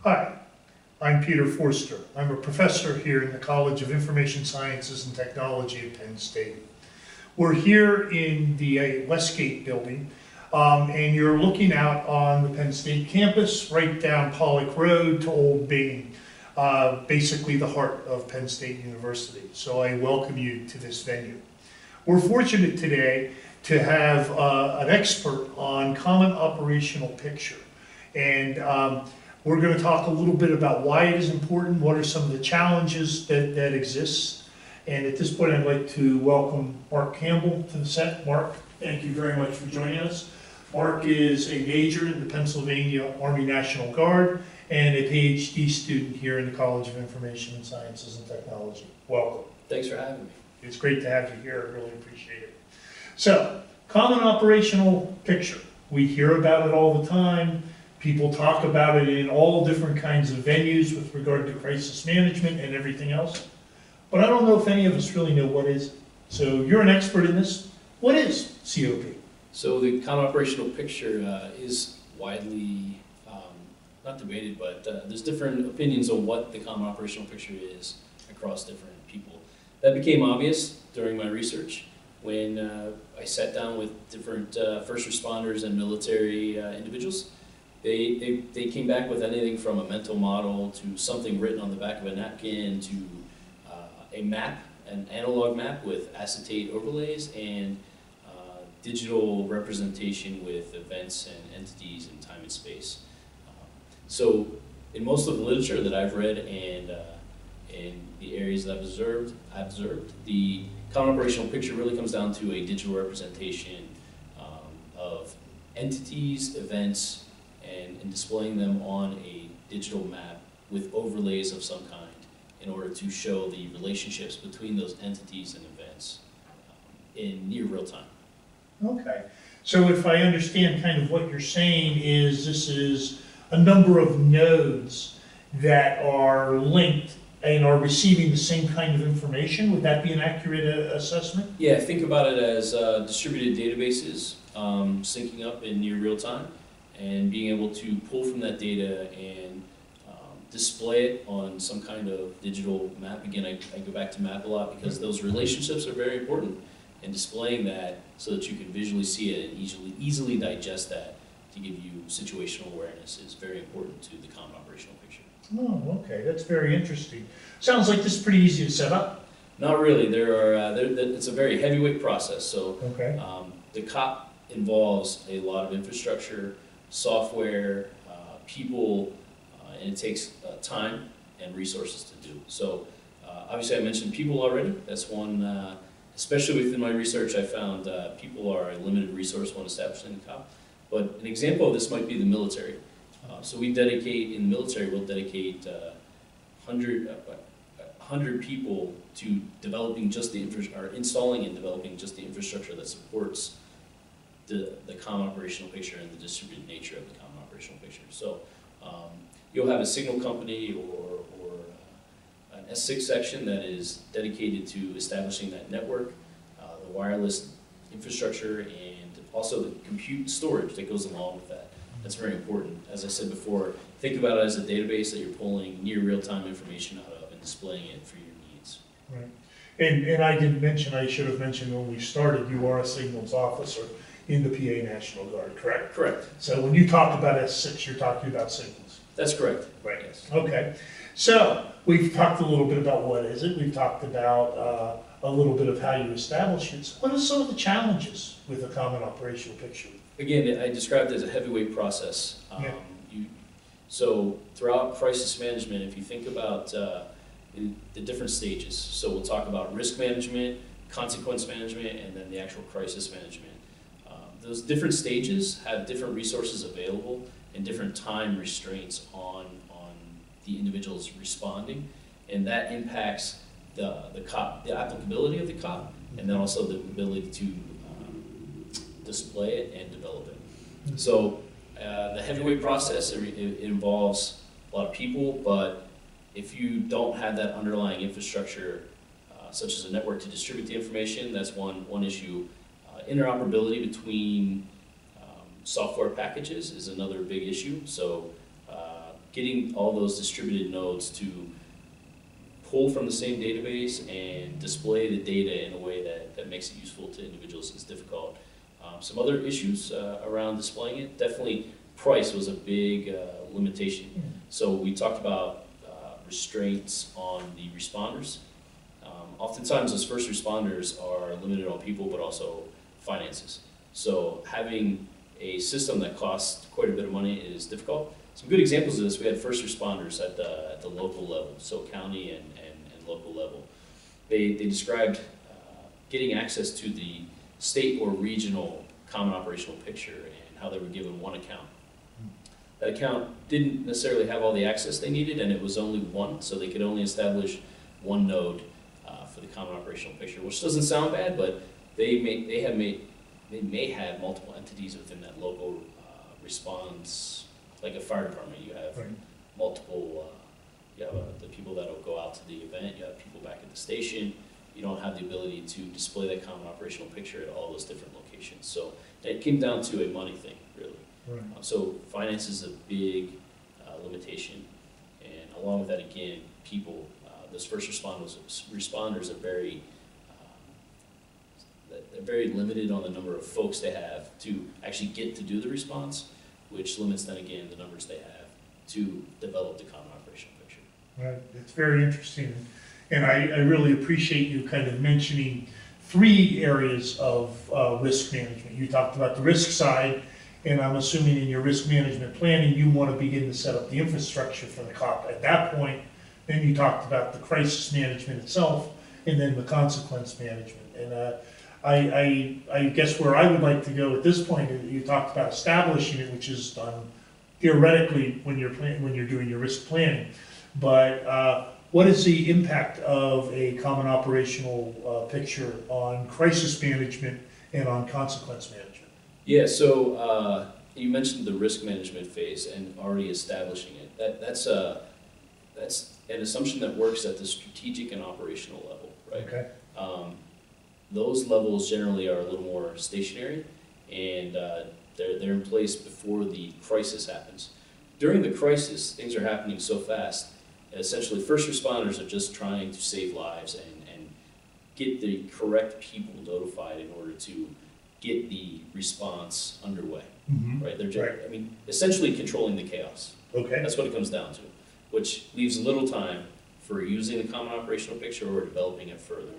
Hi, I'm Peter Forster. I'm a professor here in the College of Information Sciences and Technology at Penn State. We're here in the Westgate building, and you're looking out on the Penn State campus, right down Pollock Road to Old Bain, basically the heart of Penn State University. So I welcome you to this venue. We're fortunate today to have an expert on Common Operational Picture. And we're going to talk a little bit about why it is important, what are some of the challenges that exist. And at this point, I'd like to welcome Mark Campbell to the set. Mark, thank you very much for joining us. Mark is a major in the Pennsylvania Army National Guard and a PhD student here in the College of Information and Sciences and Technology. Welcome. Thanks for having me. It's great to have you here. I really appreciate it. So, Common Operational Picture. We hear about it all the time. People talk about it in all different kinds of venues with regard to crisis management and everything else. But I don't know if any of us really know what is. So you're an expert in this. What is COP? So the Common Operational Picture is widely, not debated, but there's different opinions on what the Common Operational Picture is across different people. That became obvious during my research when I sat down with different first responders and military individuals. They came back with anything from a mental model to something written on the back of a napkin to a map, an analog map with acetate overlays and digital representation with events and entities in time and space. So in most of the literature that I've read and in the areas that I've observed, the Common Operational Picture really comes down to a digital representation of entities, events, and displaying them on a digital map with overlays of some kind in order to show the relationships between those entities and events in near real time. Okay. So if I understand kind of what you're saying is this is a number of nodes that are linked and are receiving the same kind of information. Would that be an accurate assessment? Yeah, think about it as distributed databases syncing up in near real time, and being able to pull from that data and display it on some kind of digital map. Again, I go back to map a lot because those relationships are very important, and displaying that so that you can visually see it and easily digest that to give you situational awareness is very important to the Common Operational Picture. Oh, okay, that's very interesting. Sounds like this is pretty easy to set up. Not really. It's a very heavyweight process. So okay. The COP involves a lot of infrastructure, software, people, and it takes time and resources to do. So obviously I mentioned people already. That's one, especially within my research, I found people are a limited resource when establishing the COP. But an example of this might be the military. So we dedicate, in the military, we'll dedicate 100 people to developing just the installing and developing just the infrastructure that supports the Common Operational Picture and the distributed nature of the Common Operational Picture. So you'll have a signal company or an S6 section that is dedicated to establishing that network, the wireless infrastructure, and also the compute storage that goes along with that. That's very important. As I said before, think about it as a database that you're pulling near real-time information out of and displaying it for your needs. Right. And I didn't mention, I should have mentioned when we started, you are a signals officer in the PA National Guard, correct? Correct. So when you talk about S6, you're talking about signals. That's correct. Right. Yes. Okay. So we've talked a little bit about what is it. We've talked about a little bit of how you establish it. So what are some of the challenges with a Common Operational Picture? Again, I described it as a heavyweight process. So throughout crisis management, if you think about the different stages, so we'll talk about risk management, consequence management, and then the actual crisis management. Those different stages have different resources available and different time restraints on the individuals responding, and that impacts the COP, the applicability of the COP, and then also the ability to display it and develop it. So the heavyweight process, it involves a lot of people, but if you don't have that underlying infrastructure, such as a network to distribute the information, that's one issue. Interoperability between software packages is another big issue. So getting all those distributed nodes to pull from the same database and display the data in a way that makes it useful to individuals is difficult. Some other issues around displaying it, definitely price was a big limitation. So we talked about restraints on the responders. Oftentimes those first responders are limited on people but also finances. So having a system that costs quite a bit of money is difficult. Some good examples of this, we had first responders at the local level, so county and local level. They described getting access to the state or regional common operational picture and how they were given one account. That account didn't necessarily have all the access they needed, and it was only one, so they could only establish one node for the common operational picture, which doesn't sound bad, but they may have multiple entities within that local response, like a fire department. You have multiple, you have the people that will go out to the event, you have people back at the station. You don't have the ability to display that common operational picture at all those different locations. So it came down to a money thing, really. So finance is a big limitation, and along with that, again, people. Those first responders are they're very limited on the number of folks they have to actually get to do the response, which limits then again the numbers they have to develop the common operational picture. Right, it's very interesting, and I really appreciate you kind of mentioning 3 areas of risk management. You talked about the risk side, and I'm assuming in your risk management planning, you want to begin to set up the infrastructure for the COP at that point. Then you talked about the crisis management itself, and then the consequence management. And I guess where I would like to go at this point, you talked about establishing it, which is done theoretically when you're doing your risk planning. But what is the impact of a common operational picture on crisis management and on consequence management? Yeah, so you mentioned the risk management phase and already establishing it. That's an assumption that works at the strategic and operational level, right? Okay. Those levels generally are a little more stationary, and they're in place before the crisis happens. During the crisis, things are happening so fast. Essentially, first responders are just trying to save lives and get the correct people notified in order to get the response underway. Right? They're just, I mean, essentially controlling the chaos. Okay. That's what it comes down to, which leaves little time for using the common operational picture or developing it further.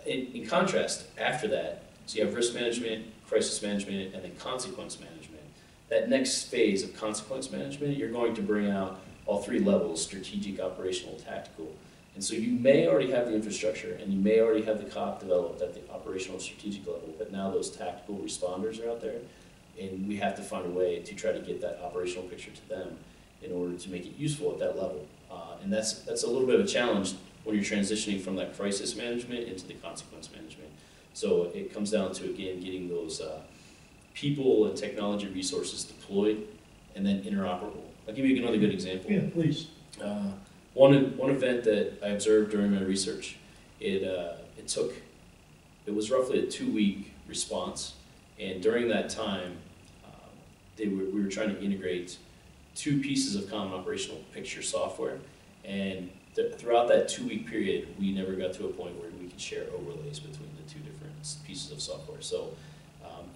In contrast, after that, so you have risk management, crisis management, and then consequence management. That next phase of consequence management, you're going to bring out all 3 levels: strategic, operational, tactical. And so you may already have the infrastructure, and you may already have the COP developed at the operational strategic level, but now those tactical responders are out there, and we have to find a way to try to get that operational picture to them in order to make it useful at that level. And that's a little bit of a challenge when you're transitioning from that crisis management into the consequence management. So it comes down to, again, getting those people and technology resources deployed and then interoperable. I'll give you another good example. Yeah, please. One event that I observed during my research, it was roughly a 2-week response, and during that time, we were trying to integrate 2 pieces of common operational picture software, and throughout that 2-week period, we never got to a point where we could share overlays between the 2 different pieces of software. So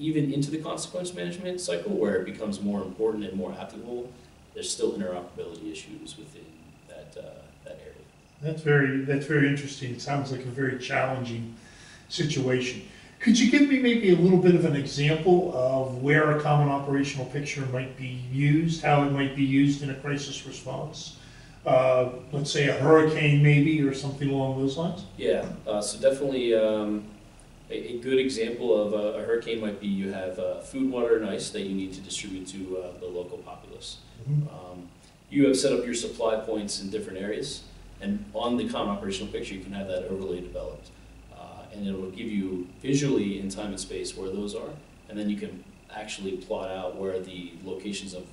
even into the consequence management cycle, where it becomes more important and more applicable, there's still interoperability issues within that area. That's very interesting. It sounds like a very challenging situation. Could you give me maybe a little bit of an example of where a common operational picture might be used, how it might be used in a crisis response? Let's say a hurricane maybe, or something along those lines? Yeah, so definitely a good example of a hurricane might be you have food, water, and ice that you need to distribute to the local populace. You have set up your supply points in different areas, and on the common operational picture you can have that overlay developed. And it will give you visually in time and space where those are, and then you can actually plot out where the locations of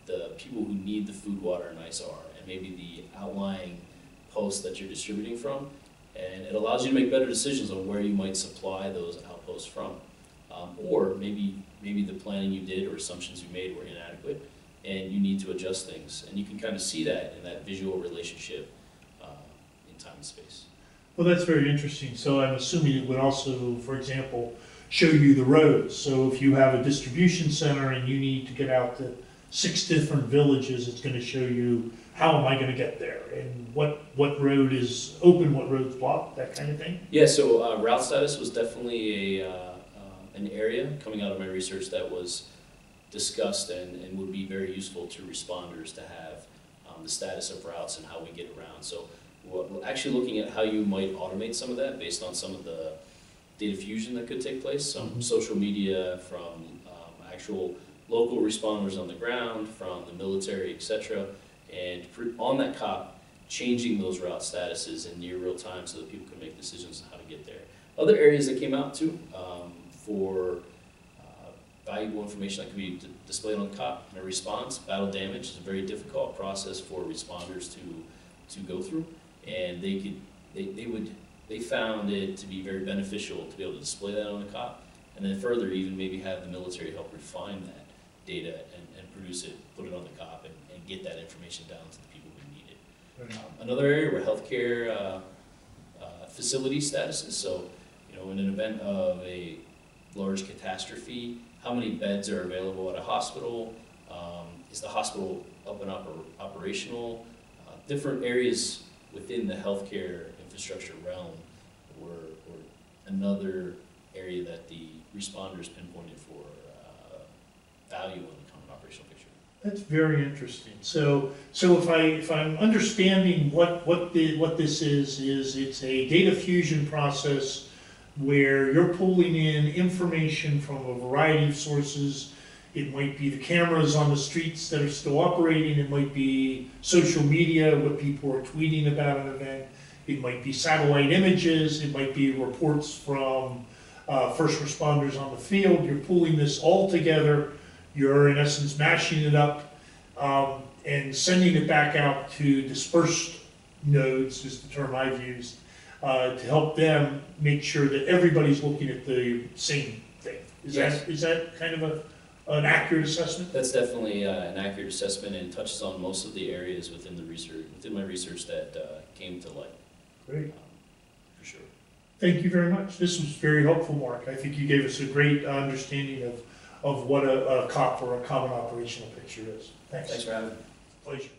the people who need the food, water, and ice are, and maybe the outlying posts that you're distributing from, and it allows you to make better decisions on where you might supply those outposts from. Or maybe the planning you did or assumptions you made were inadequate, and you need to adjust things. And you can kind of see that in that visual relationship in time and space. Well, that's very interesting. So I'm assuming it would also, for example, show you the roads. So if you have a distribution center and you need to get out to 6 different villages, it's going to show you how am I going to get there and what road is open, what road's blocked, that kind of thing. Yeah, so route status was definitely an area coming out of my research that was discussed and would be very useful to responders to have the status of routes and how we get around. So we're actually looking at how you might automate some of that based on some of the data fusion that could take place, some social media from actual local responders on the ground, from the military, etc. And on that COP, changing those route statuses in near real time so that people can make decisions on how to get there. Other areas that came out too, for valuable information that can be displayed on the COP. And a response, battle damage is a very difficult process for responders to go through, and they found it to be very beneficial to be able to display that on the COP, and then further even maybe have the military help refine that data and produce it, put it on the COP, and get that information down to the people who need it. Right. Another area were healthcare facility statuses. So, in an event of a large catastrophe, how many beds are available at a hospital? Is the hospital up and operational? Different areas within the healthcare infrastructure realm were another area that the responders pinpointed for value in the common operational picture. That's very interesting. So if I'm understanding what this is it's a data fusion process where you're pulling in information from a variety of sources. It might be the cameras on the streets that are still operating. It might be social media, what people are tweeting about an event. It might be satellite images. It might be reports from first responders on the field. You're pulling this all together. You're, in essence, mashing it up and sending it back out to dispersed nodes, is the term I've used, to help them make sure that everybody's looking at the same thing. Is that kind of an accurate assessment? That's definitely an accurate assessment, and touches on most of the areas within my research that came to light. Great. For sure. Thank you very much. This was very helpful, Mark. I think you gave us a great understanding of what a COP or a common operational picture is. Thanks. Thanks for having me. Pleasure.